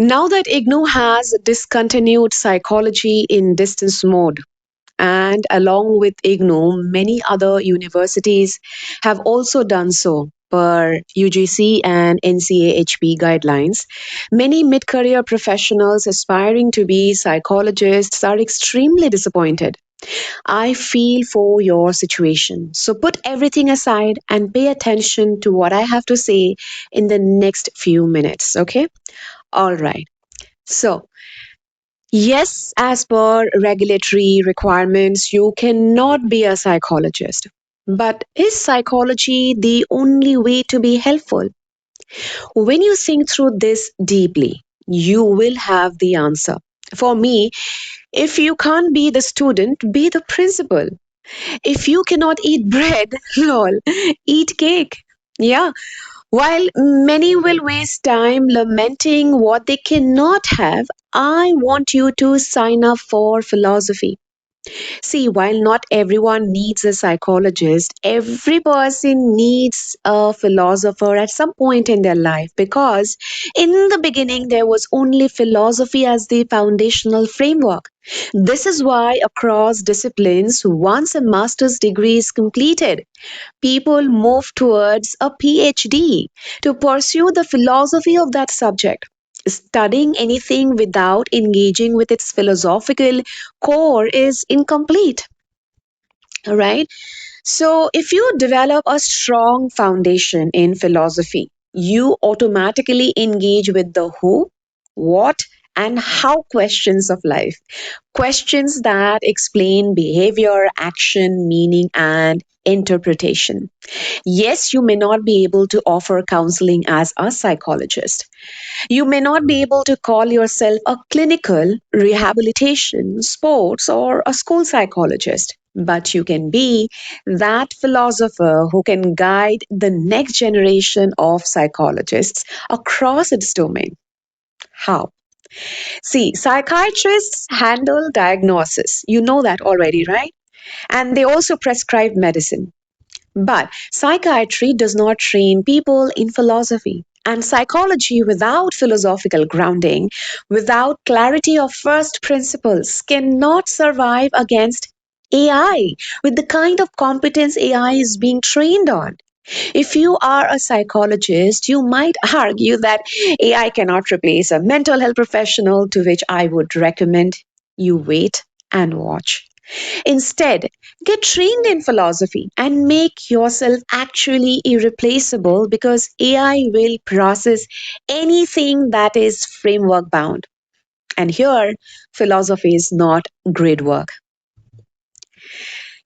Now that IGNOU has discontinued psychology in distance mode, and along with IGNOU, many other universities have also done so per UGC and NCAHP guidelines. Many mid career professionals aspiring to be psychologists are extremely disappointed. I feel for your situation. So put everything aside and pay attention to what I have to say in the next few minutes, okay? All right. So, yes, as per regulatory requirements, you cannot be a psychologist. But is psychology the only way to be helpful? When you think through this deeply, you will have the answer. For me, if you can't be the student, be the principal. If you cannot eat bread, lol, eat cake. Yeah, while many will waste time lamenting what they cannot have, I want you to sign up for philosophy. See, while not everyone needs a psychologist, every person needs a philosopher at some point in their life because in the beginning there was only philosophy as the foundational framework. This is why, across disciplines, once a master's degree is completed, people move towards a PhD to pursue the philosophy of that subject. Studying anything without engaging with its philosophical core is incomplete. All right. So, if you develop a strong foundation in philosophy, you automatically engage with the who, what, and how questions of life. Questions that explain behavior, action, meaning, and interpretation. Yes, you may not be able to offer counseling as a psychologist. You may not be able to call yourself a clinical, rehabilitation, sports, or a school psychologist. But you can be that philosopher who can guide the next generation of psychologists across its domain. How? See, psychiatrists handle diagnosis. You know that already, right? And they also prescribe medicine. But psychiatry does not train people in philosophy. And psychology without philosophical grounding, without clarity of first principles, cannot survive against AI with the kind of competence AI is being trained on. If you are a psychologist, you might argue that AI cannot replace a mental health professional, to which I would recommend you wait and watch. Instead, get trained in philosophy and make yourself actually irreplaceable because AI will process anything that is framework bound. And here, philosophy is not grid work.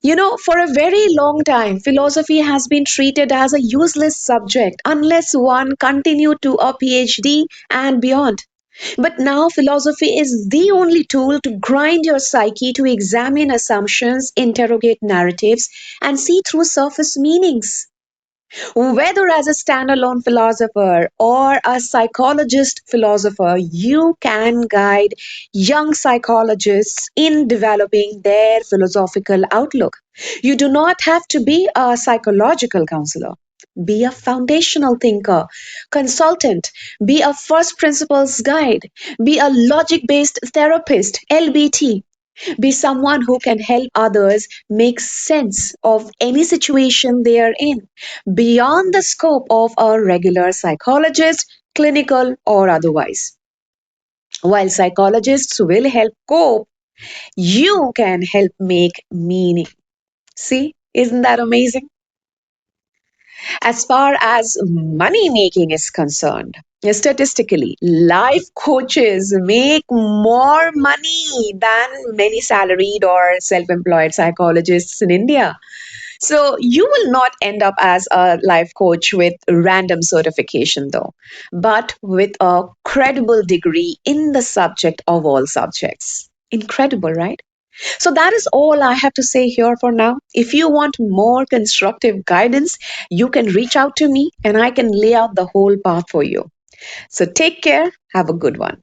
You know, for a very long time, philosophy has been treated as a useless subject unless one continued to a PhD and beyond. But now, philosophy is the only tool to grind your psyche, to examine assumptions, interrogate narratives, and see through surface meanings. Whether as a standalone philosopher or a psychologist philosopher, you can guide young psychologists in developing their philosophical outlook. You do not have to be a psychological counselor. Be a foundational thinker, consultant, be a first principles guide, be a logic based therapist, LBT. Be someone who can help others make sense of any situation they are in, beyond the scope of a regular psychologist, clinical or otherwise. While psychologists will help cope, you can help make meaning. See, isn't that amazing? As far as money making is concerned, statistically, life coaches make more money than many salaried or self employed psychologists in India. So you will not end up as a life coach with random certification, though, but with a credible degree in the subject of all subjects. Incredible, right? So that is all I have to say here for now. If you want more constructive guidance, you can reach out to me and I can lay out the whole path for you. So take care. Have a good one.